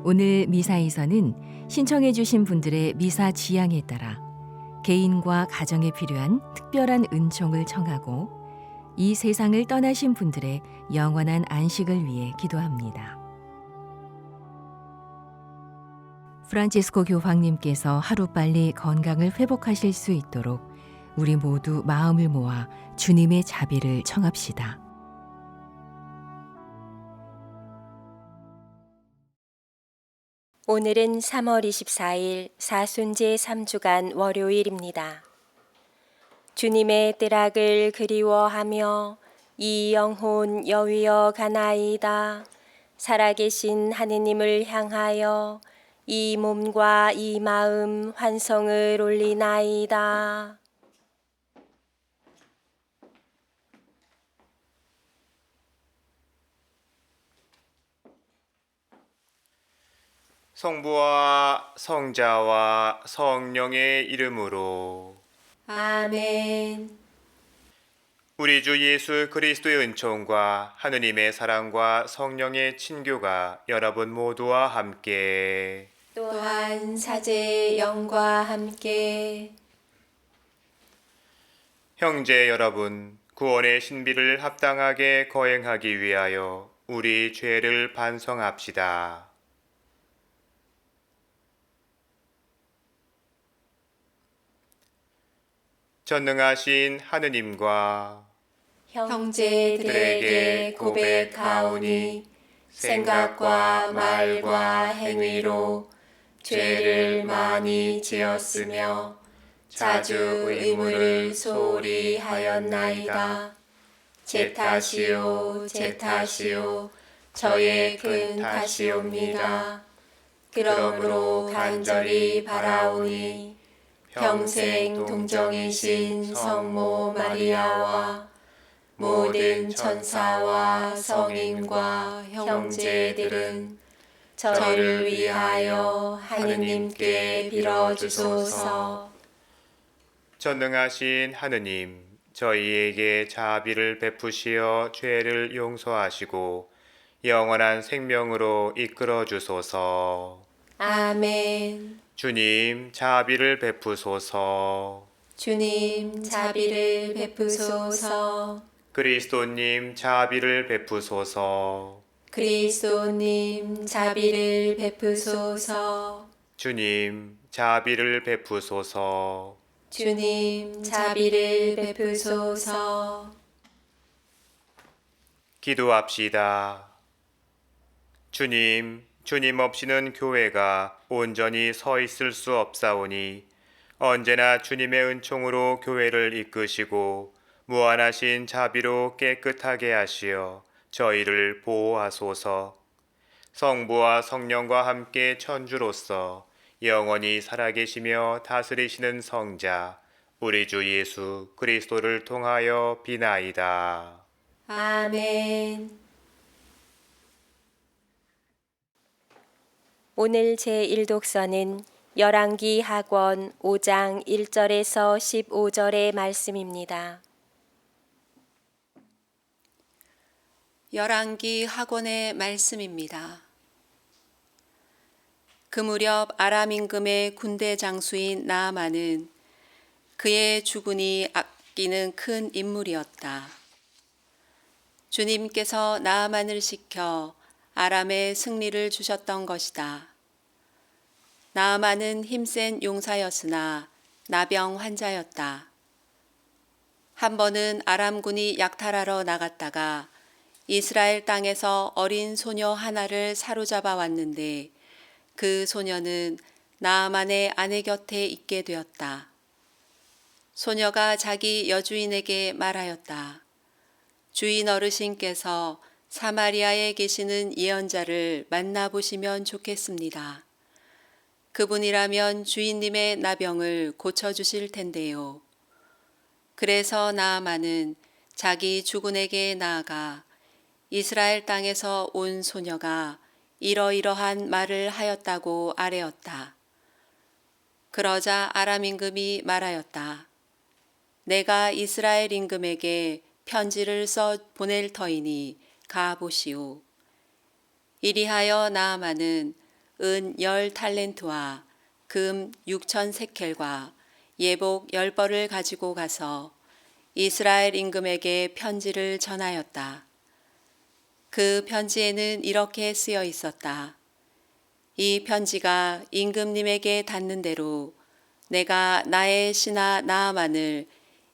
오늘 미사에서는 신청해 주신 분들의 미사 지향에 따라 개인과 가정에 필요한 특별한 은총을 청하고 이 세상을 떠나신 분들의 영원한 안식을 위해 기도합니다. 프란치스코 교황님께서 하루빨리 건강을 회복하실 수 있도록 우리 모두 마음을 모아 주님의 자비를 청합시다. 오늘은 3월 24일 사순제 3주간 월요일입니다. 주님의 뜨락을 그리워하며 이 영혼 여위어 가나이다. 살아계신 하느님을 향하여 이 몸과 이 마음 환성을 올리나이다. 성부와 성자와 성령의 이름으로 아멘. 우리 주 예수 그리스도의 은총과 하느님의 사랑과 성령의 친교가 여러분 모두와 함께 또한 사제의 영과 함께 형제 여러분, 구원의 신비를 합당하게 거행하기 위하여 우리 죄를 반성합시다. 전능하신 하느님과 형제들에게 고백하오니 생각과 말과 행위로 죄를 많이 지었으며 자주 의무를 소홀히 하였나이다. 제 탓이요, 제 탓이요, 저의 큰 탓이옵니다. 그러므로 간절히 바라오니 평생 동정이신 성모 마리아와 모든 천사와 성인과 형제들은 저를 위하여 하느님께 빌어주소서. 전능하신 하느님, 저희에게 자비를 베푸시어 죄를 용서하시고 영원한 생명으로 이끌어 주소서. 아멘. 주님, 자비를 베푸소서. 주님 자비를 베푸소서. 그리스도님, 자비를 베푸소서. 그리스도님 자비를 베푸소서. 주님, 자비를 베푸소서. 주님 자비를 베푸소서. 기도합시다. 주님 없이는 교회가 온전히 서 있을 수 없사오니 언제나 주님의 은총으로 교회를 이끄시고 무한하신 자비로 깨끗하게 하시어 저희를 보호하소서. 성부와 성령과 함께 천주로서 영원히 살아계시며 다스리시는 성자 우리 주 예수 그리스도를 통하여 비나이다. 아멘. 오늘 제1독서는 열왕기 하권 5장 1절에서 15절의 말씀입니다. 열왕기 하권의 말씀입니다. 그 무렵 아람 임금의 군대 장수인 나아만은 그의 주군이 아끼는 큰 인물이었다. 주님께서 나아만을 시켜 아람의 승리를 주셨던 것이다. 나아만은 힘센 용사였으나 나병 환자였다. 한 번은 아람군이 약탈하러 나갔다가 이스라엘 땅에서 어린 소녀 하나를 사로잡아 왔는데 그 소녀는 나아만의 아내 곁에 있게 되었다. 소녀가 자기 여주인에게 말하였다. 주인 어르신께서 사마리아에 계시는 예언자를 만나보시면 좋겠습니다. 그분이라면 주인님의 나병을 고쳐주실 텐데요. 그래서 나아만은 자기 주군에게 나아가 이스라엘 땅에서 온 소녀가 이러이러한 말을 하였다고 아뢰었다. 그러자 아람 임금이 말하였다. 내가 이스라엘 임금에게 편지를 써 보낼 터이니 가보시오. 이리하여 나아만은 은 10달란트와 금 6천 세켈과 예복 10벌을 가지고 가서 이스라엘 임금에게 편지를 전하였다. 그 편지에는 이렇게 쓰여 있었다. 이 편지가 임금님에게 닿는 대로 내가 나의 신하 나아만을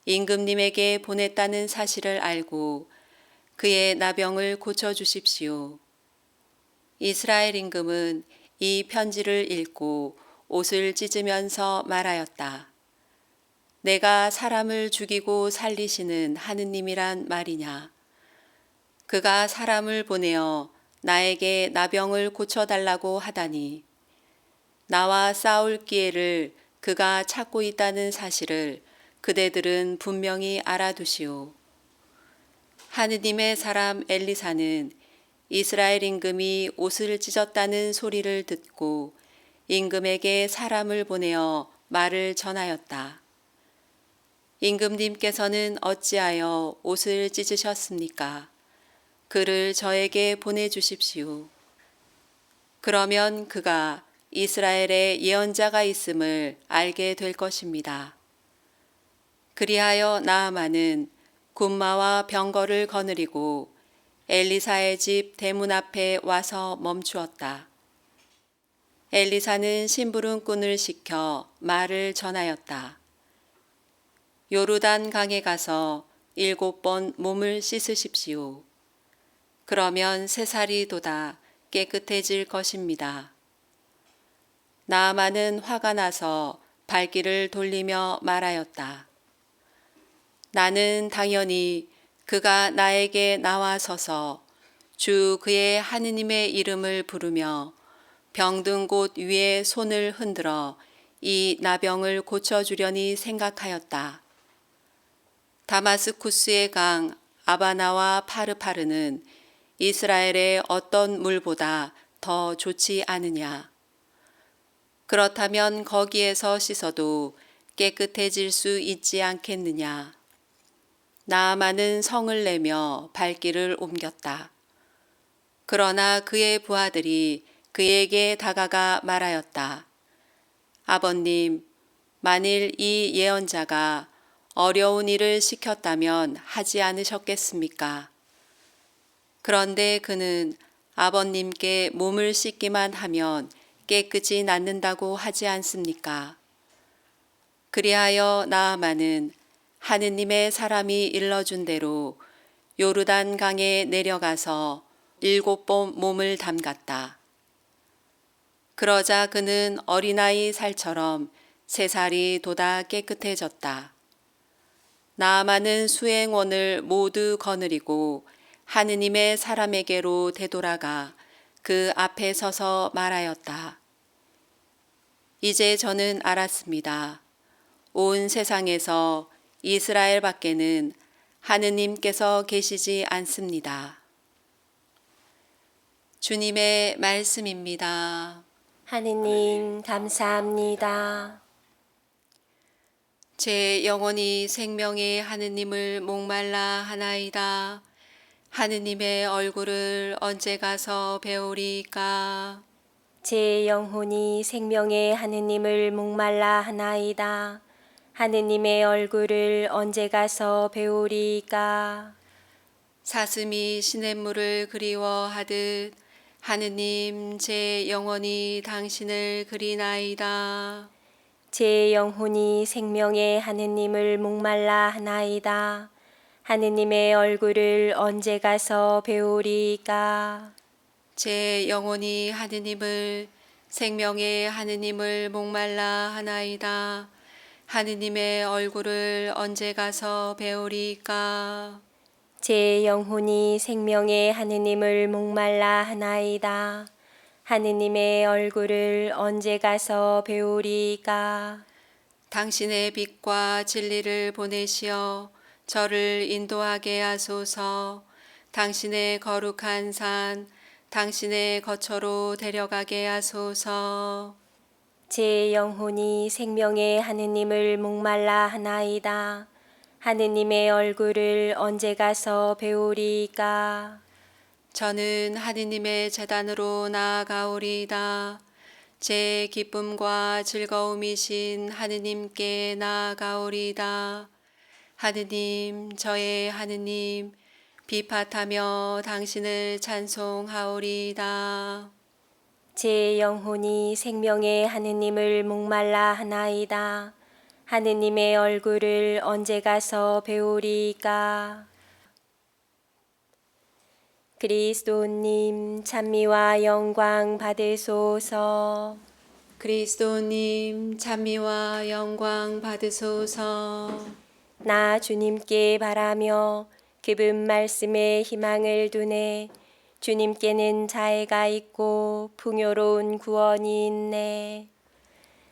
임금님에게 보냈다는 사실을 알고 그의 나병을 고쳐주십시오. 이스라엘 임금은 이 편지를 읽고 옷을 찢으면서 말하였다. 내가 사람을 죽이고 살리시는 하느님이란 말이냐? 그가 사람을 보내어 나에게 나병을 고쳐달라고 하다니 나와 싸울 기회를 그가 찾고 있다는 사실을 그대들은 분명히 알아두시오. 하느님의 사람 엘리사는 이스라엘 임금이 옷을 찢었다는 소리를 듣고 임금에게 사람을 보내어 말을 전하였다. 임금님께서는 어찌하여 옷을 찢으셨습니까? 그를 저에게 보내주십시오. 그러면 그가 이스라엘에 예언자가 있음을 알게 될 것입니다. 그리하여 나아만은 군마와 병거를 거느리고 엘리사의 집 대문 앞에 와서 멈추었다. 엘리사는 심부름꾼을 시켜 말을 전하였다. 요르단 강에 가서 7번 몸을 씻으십시오. 그러면 새살이 돋아 깨끗해질 것입니다. 나아만은 화가 나서 발길을 돌리며 말하였다. 나는 당연히 그가 나에게 나와서서 주 그의 하느님의 이름을 부르며 병든 곳 위에 손을 흔들어 이 나병을 고쳐주려니 생각하였다. 다마스쿠스의 강 아바나와 파르파르는 이스라엘의 어떤 물보다 더 좋지 않으냐? 그렇다면 거기에서 씻어도 깨끗해질 수 있지 않겠느냐? 나아만은 성을 내며 발길을 옮겼다. 그러나 그의 부하들이 그에게 다가가 말하였다. 아버님, 만일 이 예언자가 어려운 일을 시켰다면 하지 않으셨겠습니까? 그런데 그는 아버님께 몸을 씻기만 하면 깨끗이 낫는다고 하지 않습니까? 그리하여 나아만은 하느님의 사람이 일러준 대로 요르단 강에 내려가서 7번 몸을 담갔다. 그러자 그는 어린아이 살처럼 새살이 돋아 깨끗해졌다. 나아만은 수행원을 모두 거느리고 하느님의 사람에게로 되돌아가 그 앞에 서서 말하였다. 이제 저는 알았습니다. 온 세상에서 이스라엘 밖에는 하느님께서 계시지 않습니다. 주님의 말씀입니다. 하느님 감사합니다. 제 영혼이 생명의 하느님을 목말라 하나이다. 하느님의 얼굴을 언제 가서 배우리까? 제 영혼이 생명의 하느님을 목말라 하나이다. 하느님의 얼굴을 언제 가서 배우리까? 사슴이 시냇물을 그리워하듯 하느님 제 영혼이 당신을 그리나이다. 제 영혼이 생명의 하느님을 목말라 하나이다. 하느님의 얼굴을 언제 가서 배우리까? 제 영혼이 하느님을 생명의 하느님을 목말라 하나이다. 하느님의 얼굴을 언제 가서 배우리까? 제 영혼이 생명의 하느님을 목말라 하나이다. 하느님의 얼굴을 언제 가서 배우리까? 당신의 빛과 진리를 보내시어 저를 인도하게 하소서. 당신의 거룩한 산, 당신의 거처로 데려가게 하소서. 제 영혼이 생명의 하느님을 목말라 하나이다. 하느님의 얼굴을 언제 가서 배우리까? 저는 하느님의 제단으로 나아가오리이다. 제 기쁨과 즐거움이신 하느님께 나아가오리다. 하느님, 저의 하느님, 비팟하며 당신을 찬송하오리다. 제 영혼이 생명의 하느님을 목말라 하나이다. 하느님의 얼굴을 언제 가서 배우리까? 그리스도님 찬미와 영광 받으소서. 그리스도님, 찬미와 영광 받으소서. 나 주님께 바라며 그분 말씀에 희망을 두네. 주님께는 자애가 있고 풍요로운 구원이 있네.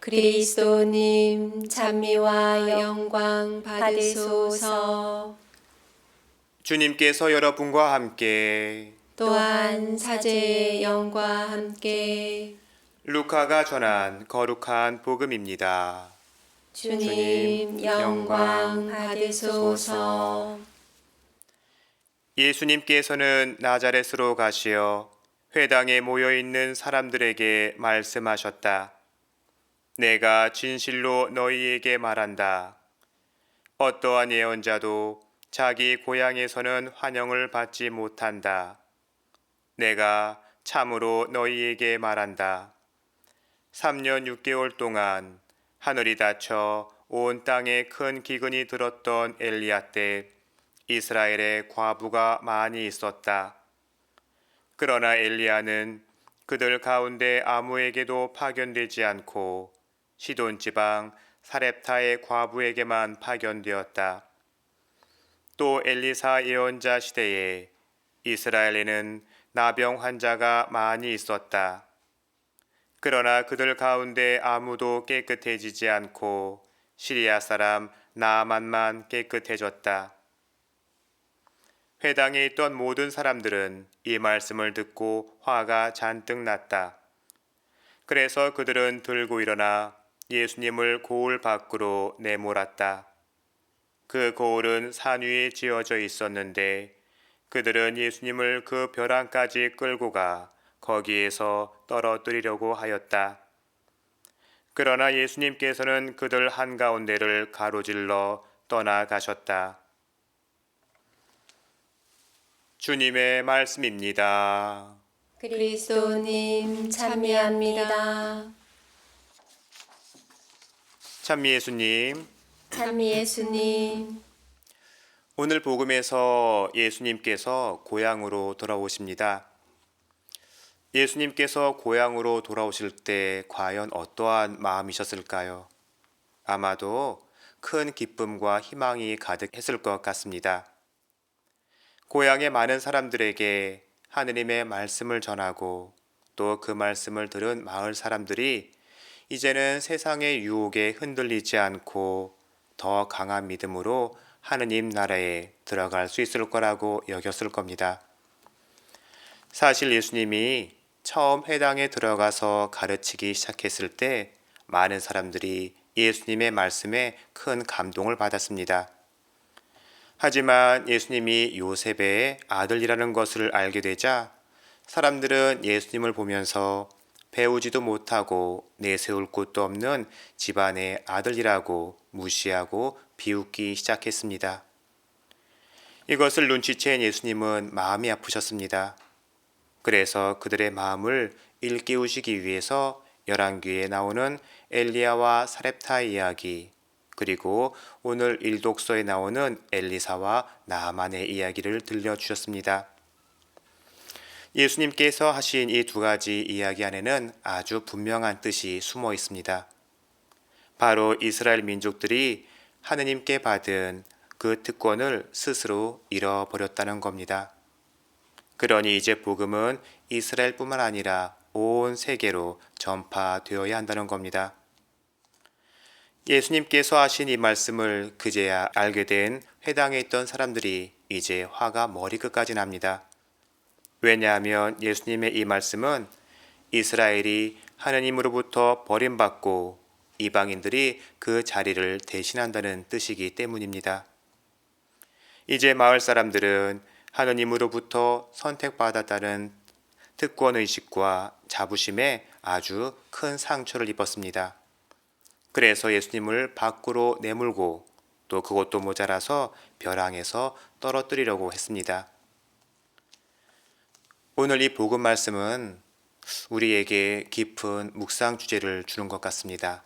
그리스도님, 찬미와 영광 받으소서. 주님께서 여러분과 함께 또한 사제의 영과 함께 루카가 전한 거룩한 복음입니다. 주님 영광 받으소서. 예수님께서는 나자렛으로 가시어 회당에 모여 있는 사람들에게 말씀하셨다. 내가 진실로 너희에게 말한다. 어떠한 예언자도 자기 고향에서는 환영을 받지 못한다. 내가 참으로 너희에게 말한다. 3년 6개월 동안 하늘이 닫혀 온 땅에 큰 기근이 들었던 엘리야 때 이스라엘에 과부가 많이 있었다. 그러나 엘리야는 그들 가운데 아무에게도 파견되지 않고 시돈 지방 사렙타의 과부에게만 파견되었다. 또 엘리사 예언자 시대에 이스라엘에는 나병 환자가 많이 있었다. 그러나 그들 가운데 아무도 깨끗해지지 않고 시리아 사람 나아만만 깨끗해졌다. 회당에 있던 모든 사람들은 이 말씀을 듣고 화가 잔뜩 났다. 그래서 그들은 들고 일어나 예수님을 고을 밖으로 내몰았다. 그 고을은 산 위에 지어져 있었는데 그들은 예수님을 그 벼랑까지 끌고 가 거기에서 떨어뜨리려고 하였다. 그러나 예수님께서는 그들 한가운데를 가로질러 떠나가셨다. 주님의 말씀입니다. 그리스도님 찬미합니다. 찬미 예수님, 찬미 예수님. 오늘 복음에서 예수님께서 고향으로 돌아오십니다. 예수님께서 고향으로 돌아오실 때 과연 어떠한 마음이셨을까요? 아마도 큰 기쁨과 희망이 가득했을 것 같습니다. 고향의 많은 사람들에게 하느님의 말씀을 전하고 또 그 말씀을 들은 마을 사람들이 이제는 세상의 유혹에 흔들리지 않고 더 강한 믿음으로 하느님 나라에 들어갈 수 있을 거라고 여겼을 겁니다. 사실 예수님이 처음 회당에 들어가서 가르치기 시작했을 때 많은 사람들이 예수님의 말씀에 큰 감동을 받았습니다. 하지만 예수님이 요셉의 아들이라는 것을 알게 되자 사람들은 예수님을 보면서 배우지도 못하고 내세울 곳도 없는 집안의 아들이라고 무시하고 비웃기 시작했습니다. 이것을 눈치챈 예수님은 마음이 아프셨습니다. 그래서 그들의 마음을 일깨우시기 위해서 열왕기에 나오는 엘리야와 사렙타의 이야기, 그리고 오늘 일독서에 나오는 엘리사와 나아만의 이야기를 들려주셨습니다. 예수님께서 하신 이 두 가지 이야기 안에는 아주 분명한 뜻이 숨어 있습니다. 바로 이스라엘 민족들이 하느님께 받은 그 특권을 스스로 잃어버렸다는 겁니다. 그러니 이제 복음은 이스라엘뿐만 아니라 온 세계로 전파되어야 한다는 겁니다. 예수님께서 하신 이 말씀을 그제야 알게 된 회당에 있던 사람들이 이제 화가 머리끝까지 납니다. 왜냐하면 예수님의 이 말씀은 이스라엘이 하느님으로부터 버림받고 이방인들이 그 자리를 대신한다는 뜻이기 때문입니다. 이제 마을 사람들은 하느님으로부터 선택받았다는 특권의식과 자부심에 아주 큰 상처를 입었습니다. 그래서 예수님을 밖으로 내몰고 또 그것도 모자라서 벼랑에서 떨어뜨리려고 했습니다. 오늘 이 복음 말씀은 우리에게 깊은 묵상 주제를 주는 것 같습니다.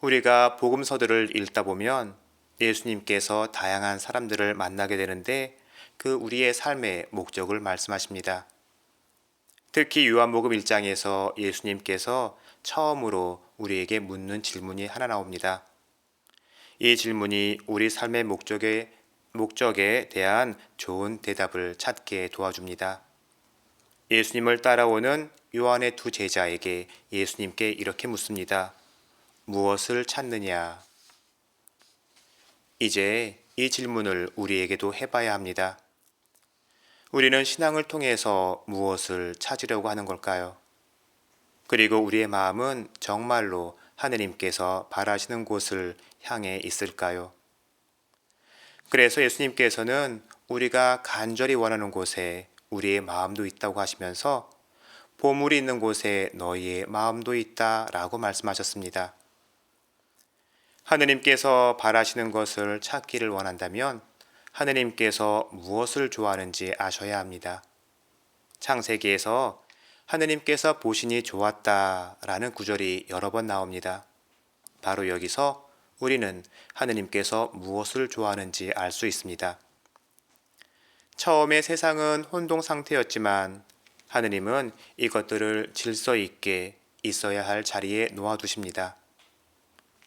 우리가 복음서들을 읽다 보면 예수님께서 다양한 사람들을 만나게 되는데 그 우리의 삶의 목적을 말씀하십니다. 특히 요한복음 1장에서 예수님께서 처음으로 우리에게 묻는 질문이 하나 나옵니다. 이 질문이 우리 삶의 목적에 대한 좋은 대답을 찾게 도와줍니다. 예수님을 따라오는 요한의 두 제자에게 예수님께 이렇게 묻습니다. 무엇을 찾느냐? 이제 이 질문을 우리에게도 해봐야 합니다. 우리는 신앙을 통해서 무엇을 찾으려고 하는 걸까요? 그리고 우리의 마음은 정말로 하느님께서 바라시는 곳을 향해 있을까요? 그래서 예수님께서는 우리가 간절히 원하는 곳에 우리의 마음도 있다고 하시면서 보물이 있는 곳에 너희의 마음도 있다라고 말씀하셨습니다. 하느님께서 바라시는 것을 찾기를 원한다면 하느님께서 무엇을 좋아하는지 아셔야 합니다. 창세기에서 하느님께서 보시니 좋았다라는 구절이 여러 번 나옵니다. 바로 여기서 우리는 하느님께서 무엇을 좋아하는지 알 수 있습니다. 처음에 세상은 혼동 상태였지만 하느님은 이것들을 질서 있게 있어야 할 자리에 놓아두십니다.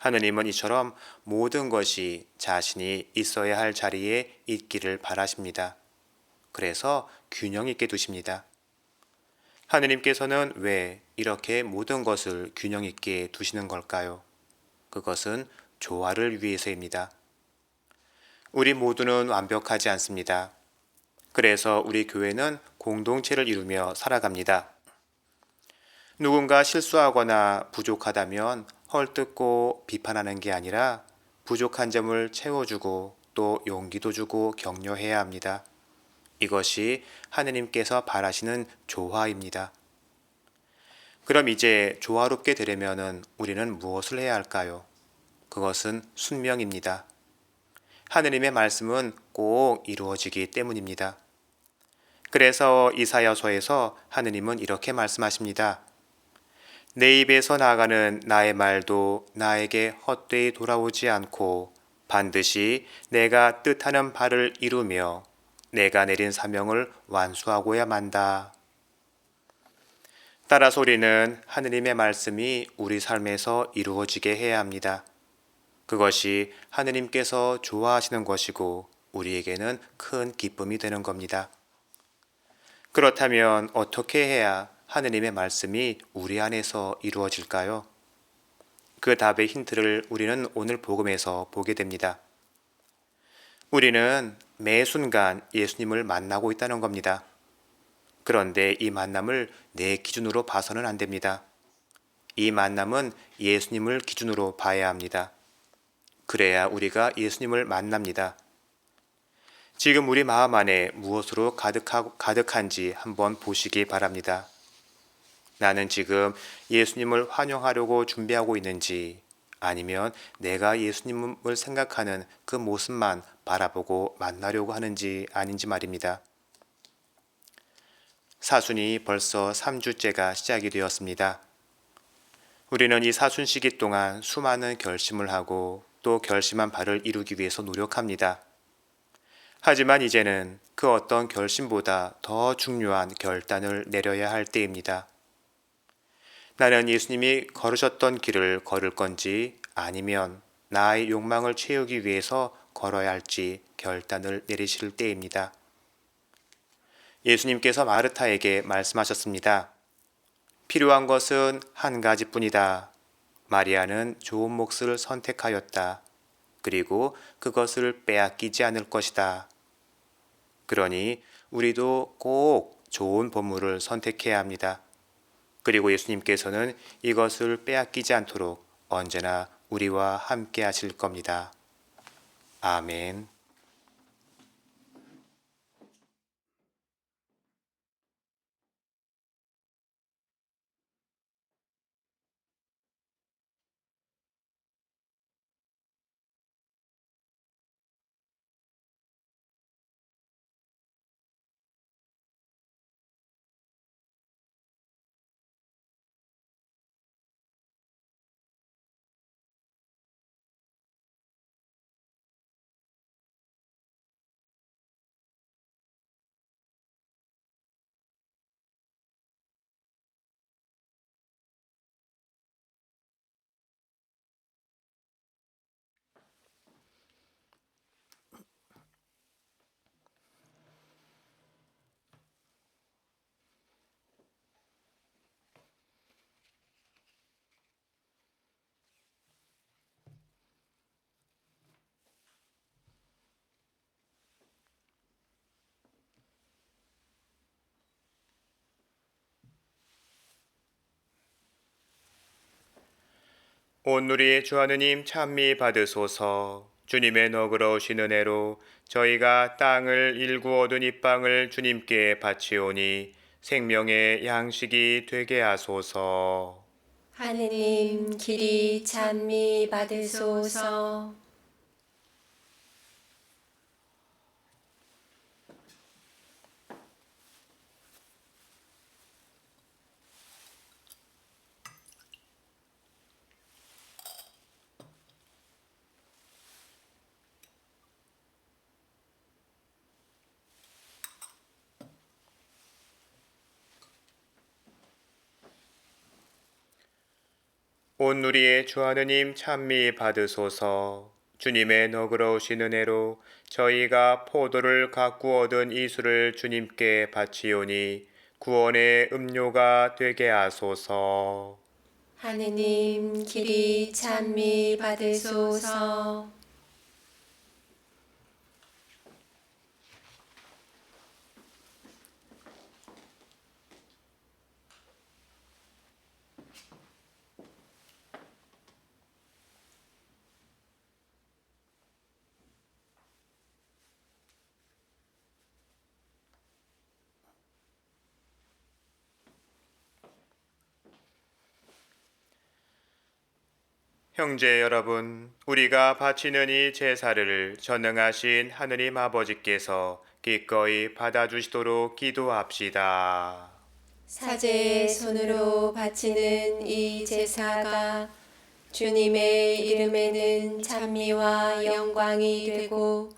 하느님은 이처럼 모든 것이 자신이 있어야 할 자리에 있기를 바라십니다. 그래서 균형 있게 두십니다. 하느님께서는 왜 이렇게 모든 것을 균형 있게 두시는 걸까요? 그것은 조화를 위해서입니다. 우리 모두는 완벽하지 않습니다. 그래서 우리 교회는 공동체를 이루며 살아갑니다. 누군가 실수하거나 부족하다면 헐뜯고 비판하는 게 아니라 부족한 점을 채워주고 또 용기도 주고 격려해야 합니다. 이것이 하느님께서 바라시는 조화입니다. 그럼 이제 조화롭게 되려면 우리는 무엇을 해야 할까요? 그것은 순명입니다. 하느님의 말씀은 꼭 이루어지기 때문입니다. 그래서 이사야서에서 하느님은 이렇게 말씀하십니다. 내 입에서 나가는 나의 말도 나에게 헛되이 돌아오지 않고 반드시 내가 뜻하는 바를 이루며 내가 내린 사명을 완수하고야 만다. 따라서 우리는 하느님의 말씀이 우리 삶에서 이루어지게 해야 합니다. 그것이 하느님께서 좋아하시는 것이고 우리에게는 큰 기쁨이 되는 겁니다. 그렇다면 어떻게 해야 하느님의 말씀이 우리 안에서 이루어질까요? 그 답의 힌트를 우리는 오늘 복음에서 보게 됩니다. 우리는 매 순간 예수님을 만나고 있다는 겁니다. 그런데 이 만남을 내 기준으로 봐서는 안 됩니다. 이 만남은 예수님을 기준으로 봐야 합니다. 그래야 우리가 예수님을 만납니다. 지금 우리 마음 안에 무엇으로 가득한지 한번 보시기 바랍니다. 나는 지금 예수님을 환영하려고 준비하고 있는지 아니면 내가 예수님을 생각하는 그 모습만 바라보고 만나려고 하는지 아닌지 말입니다. 사순이 벌써 3주째가 시작이 되었습니다. 우리는 이 사순 시기 동안 수많은 결심을 하고 또 결심한 바를 이루기 위해서 노력합니다. 하지만 이제는 그 어떤 결심보다 더 중요한 결단을 내려야 할 때입니다. 나는 예수님이 걸으셨던 길을 걸을 건지 아니면 나의 욕망을 채우기 위해서 걸어야 할지 결단을 내리실 때입니다. 예수님께서 마르타에게 말씀하셨습니다. 필요한 것은 한 가지뿐이다. 마리아는 좋은 몫을 선택하였다. 그리고 그것을 빼앗기지 않을 것이다. 그러니 우리도 꼭 좋은 보물을 선택해야 합니다. 그리고 예수님께서는 이것을 빼앗기지 않도록 언제나 우리와 함께 하실 겁니다. 아멘. 온누리의 주 하느님 찬미 받으소서. 주님의 너그러우신 은혜로 저희가 땅을 일구 얻은 이 빵을 주님께 바치오니 생명의 양식이 되게 하소서. 하느님 길이 찬미 받으소서. 온누리의 주 하느님 찬미 받으소서. 주님의 너그러우신 은혜로 저희가 포도를 가꾸 얻은 이수를 주님께 바치오니 구원의 음료가 되게 하소서. 하느님 길이 찬미 받으소서. 형제 여러분, 우리가 바치는 이 제사를 전능하신 하느님 아버지께서 기꺼이 받아주시도록 기도합시다. 사제의 손으로 바치는 이 제사가 주님의 이름에는 찬미와 영광이 되고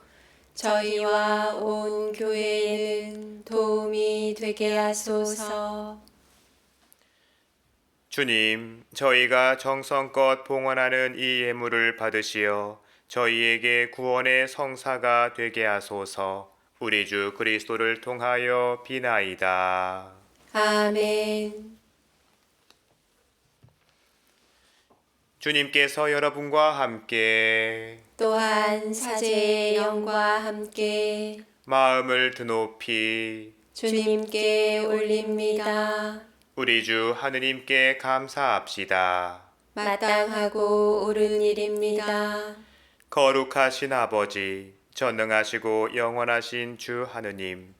저희와 온 교회에는 도움이 되게 하소서. 주님, 저희가 정성껏 봉헌하는 이 예물을 받으시어 저희에게 구원의 성사가 되게 하소서. 우리 주 그리스도를 통하여 비나이다. 아멘. 주님께서 여러분과 함께 또한 사제의 영과 함께 마음을 드높이 주님께 올립니다. 우리 주 하느님께 감사합시다. 마땅하고 옳은 일입니다. 거룩하신 아버지, 전능하시고 영원하신 주 하느님,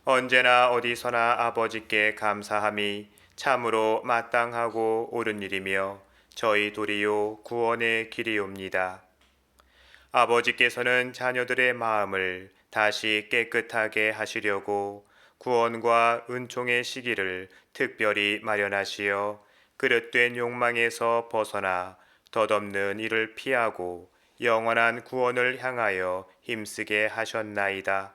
언제나 어디서나 아버지께 감사함이 참으로 마땅하고 옳은 일이며 저희 도리요 구원의 길이옵니다. 아버지께서는 자녀들의 마음을 다시 깨끗하게 하시려고 구원과 은총의 시기를 특별히 마련하시어 그릇된 욕망에서 벗어나 덧없는 일을 피하고 영원한 구원을 향하여 힘쓰게 하셨나이다.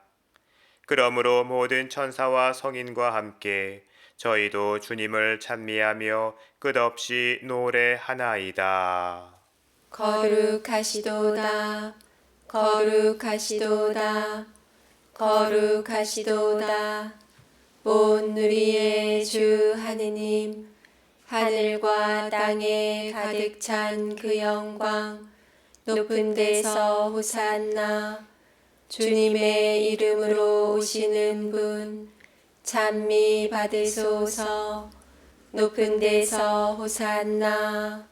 그러므로 모든 천사와 성인과 함께 저희도 주님을 찬미하며 끝없이 노래하나이다. 거룩하시도다. 거룩하시도다. 거룩하시도다. 온누리의 주 하느님, 하늘과 땅에 가득 찬 그 영광, 높은 데서 호산나. 주님의 이름으로 오시는 분, 찬미 받으소서. 높은 데서 호산나.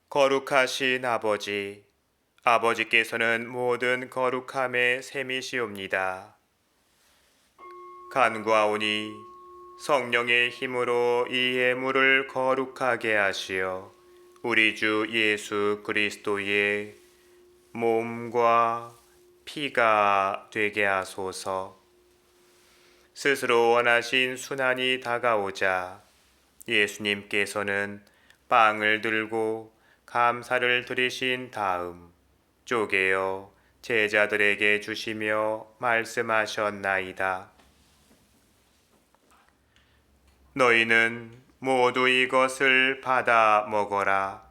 거룩하신 아버지, 아버지께서는 모든 거룩함의 셈이시옵니다. 간구하오니 성령의 힘으로 이 예물을 거룩하게 하시어 우리 주 예수 그리스도의 몸과 피가 되게 하소서. 스스로 원하신 순환이 다가오자 예수님께서는 빵을 들고 감사를 드리신 다음 쪼개어 제자들에게 주시며 말씀하셨나이다. 너희는 모두 이것을 받아 먹어라.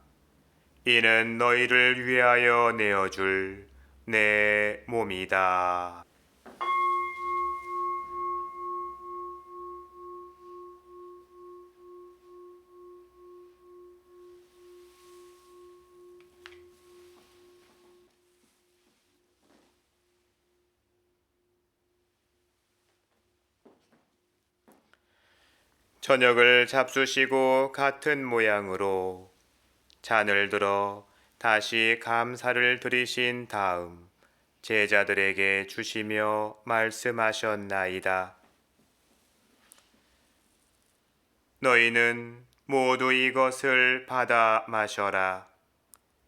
이는 너희를 위하여 내어줄 내 몸이다. 저녁을 잡수시고 같은 모양으로 잔을 들어 다시 감사를 드리신 다음 제자들에게 주시며 말씀하셨나이다. 너희는 모두 이것을 받아 마셔라.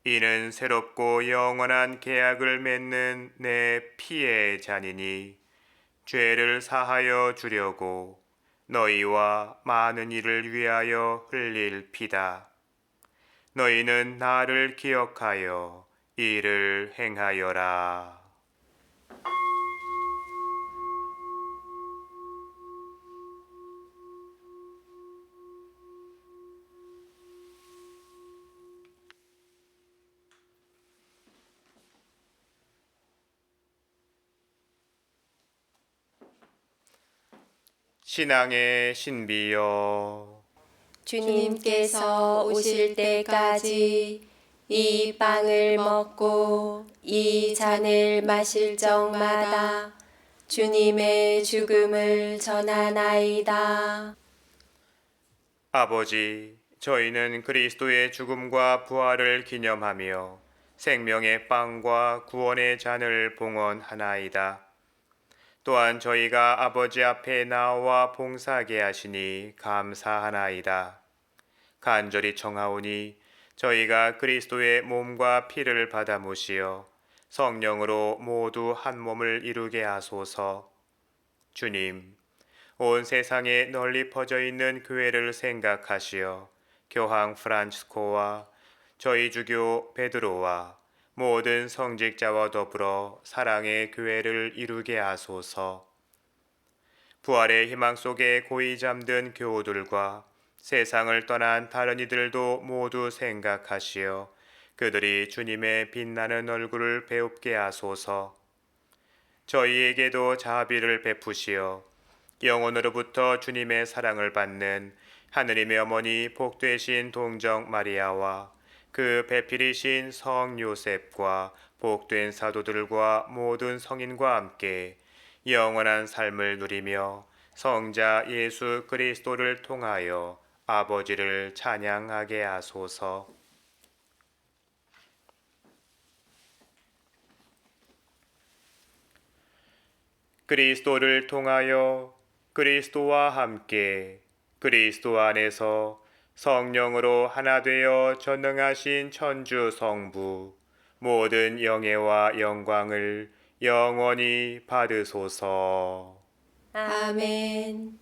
이는 새롭고 영원한 계약을 맺는 내 피의 잔이니 죄를 사하여 주려고 너희와 많은 이를 위하여 흘릴 피다. 너희는 나를 기억하여 이를 행하여라. 신앙의 신비여, 주님께서 오실 때까지 이 빵을 먹고 이 잔을 마실 적마다 주님의 죽음을 전하나이다. 아버지, 저희는 그리스도의 죽음과 부활을 기념하며 생명의 빵과 구원의 잔을 봉헌하나이다. 또한 저희가 아버지 앞에 나와 봉사하게 하시니 감사하나이다. 간절히 청하오니 저희가 그리스도의 몸과 피를 받아 모시어 성령으로 모두 한 몸을 이루게 하소서. 주님, 온 세상에 널리 퍼져 있는 교회를 생각하시어 교황 프란치스코와 저희 주교 베드로와 모든 성직자와 더불어 사랑의 교회를 이루게 하소서. 부활의 희망 속에 고이 잠든 교우들과 세상을 떠난 다른 이들도 모두 생각하시어 그들이 주님의 빛나는 얼굴을 배웁게 하소서. 저희에게도 자비를 베푸시어 영혼으로부터 주님의 사랑을 받는 하느님의 어머니 복되신 동정 마리아와 그 배필이신 성 요셉과 복된 사도들과 모든 성인과 함께 영원한 삶을 누리며 성자 예수 그리스도를 통하여 아버지를 찬양하게 하소서. 그리스도를 통하여 그리스도와 함께 그리스도 안에서 성령으로 하나 되어 전능하신 천주 성부 모든 영예와 영광을 영원히 받으소서. 아멘.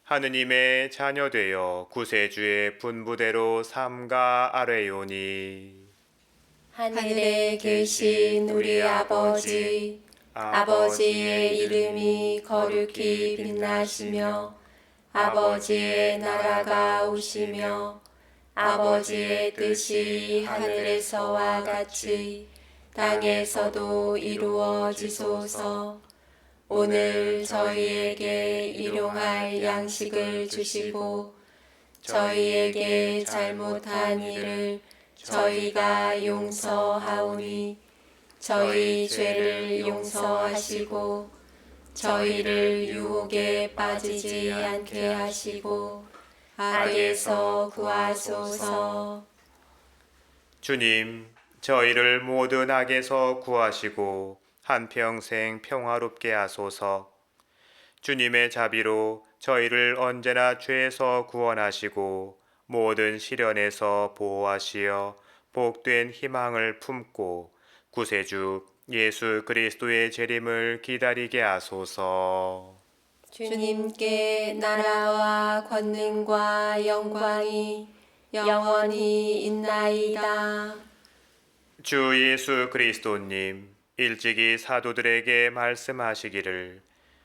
하느님의 자녀되어 구세주의 분부대로 삼가 아뢰오니 하늘에 계신 우리 아버지, 아버지의 이름이 거룩히 빛나시며 아버지의 나라가 오시며 아버지의 뜻이 하늘에서와 같이 땅에서도 이루어지소서. 오늘 저희에게 일용할 양식을 주시고 저희에게 잘못한 일을 저희가 용서하오니 저희 죄를 용서하시고 저희를 유혹에 빠지지 않게 하시고 악에서 구하소서. 주님, 저희를 모든 악에서 구하시고 한평생 평화롭게 하소서. 주님의 자비로 저희를 언제나 죄에서 구원하시고 모든 시련에서 보호하시어 복된 희망을 품고 구세주 예수 그리스도의 재림을 기다리게 하소서. 주님께 나라와 권능과 영광이 영원히 있나이다. 주 예수 그리스도님, 일찍이 사도들에게 말씀하시기를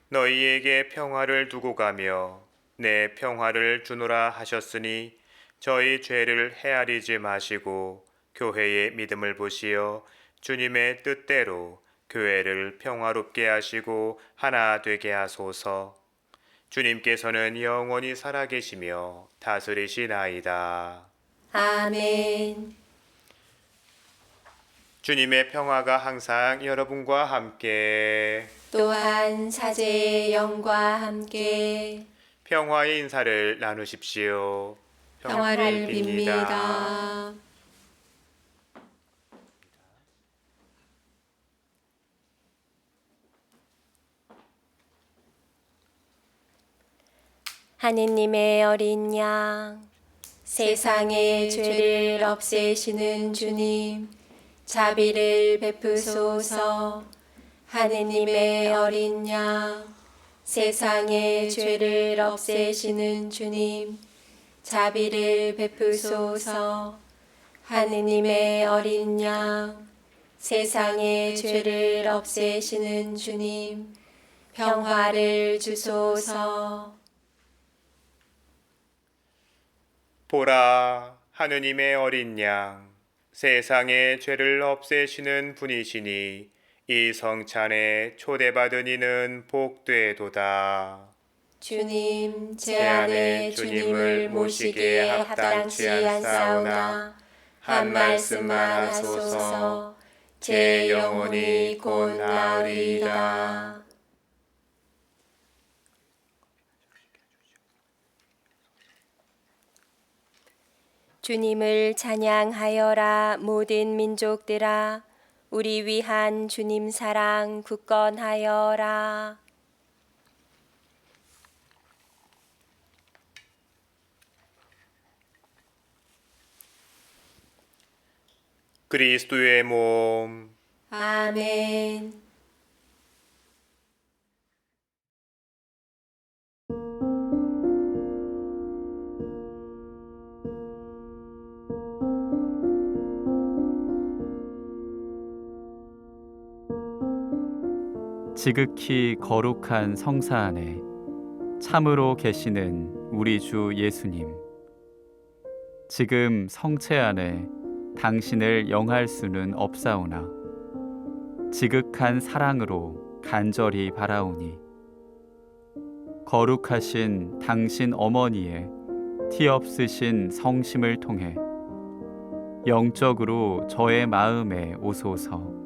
너희에게 평화를 두고 가며 내 평화를 주노라 하셨으니 저희 죄를 헤아리지 마시고 교회의 믿음을 보시어 주님의 뜻대로 교회를 평화롭게 하시고 하나 되게 하소서. 주님께서는 영원히 살아계시며 다스리시나이다. 아멘. 주님의 평화가 항상 여러분과 함께 또한 사제의 영과 함께 평화의 인사를 나누십시오. 평화를 빕니다. 하느님의 어린 양, 세상의 죄를 없애시는 주님, 자비를 베푸소서. 하느님의 어린 양, 세상의 죄를 없애시는 주님, 자비를 베푸소서. 하느님의 어린 양, 세상의 죄를 없애시는 주님, 평화를 주소서. 보라, 하느님의 어린 양, 세상의 죄를 없애시는 분이시니 이 성찬에 초대받은 이는 복되도다. 주님, 제 안에 주님을 모시기에 합당치 않사오나 한 말씀만 하소서. 제 영혼이 곧 나으리이다. 주님을 찬양하여라 모든 민족들아. 우리 위한 주님 사랑 굳건하여라. 그리스도의 몸. 아멘. 지극히 거룩한 성사 안에 참으로 계시는 우리 주 예수님, 지금 성체 안에 당신을 영할 수는 없사오나 지극한 사랑으로 간절히 바라오니 거룩하신 당신 어머니의 티 없으신 성심을 통해 영적으로 저의 마음에 오소서.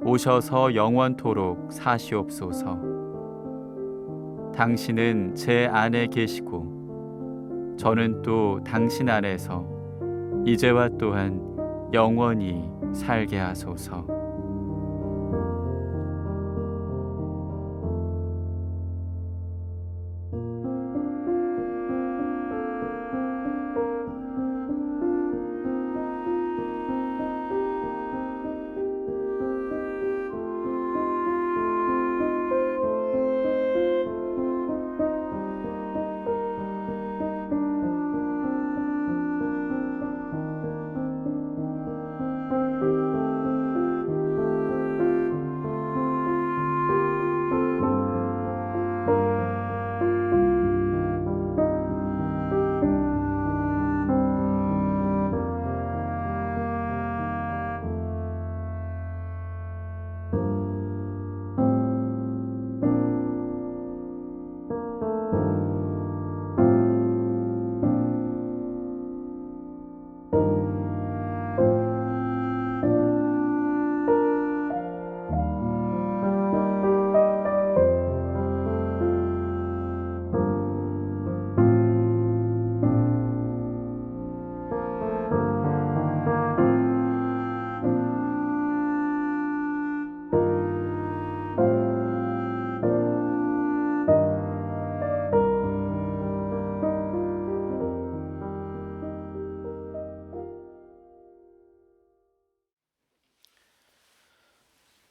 오셔서 영원토록 사시옵소서. 당신은 제 안에 계시고 저는 또 당신 안에서 이제와 또한 영원히 살게 하소서.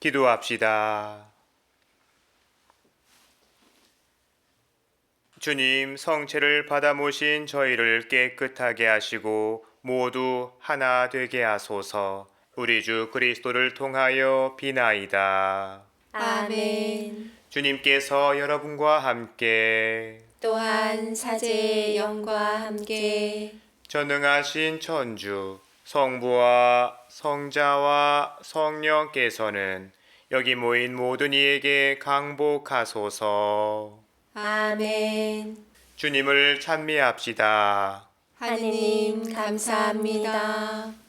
기도합시다. 주님, 성체를 받아 모신 저희를 깨끗하게 하시고 모두 하나 되게 하소서. 우리 주 그리스도를 통하여 비나이다. 아멘. 주님께서 여러분과 함께 또한 사제의 영과 함께 전능하신 천주 성부와 성자와 성령께서는 여기 모인 모든 이에게 강복하소서. 아멘. 주님을 찬미합시다. 하느님 감사합니다.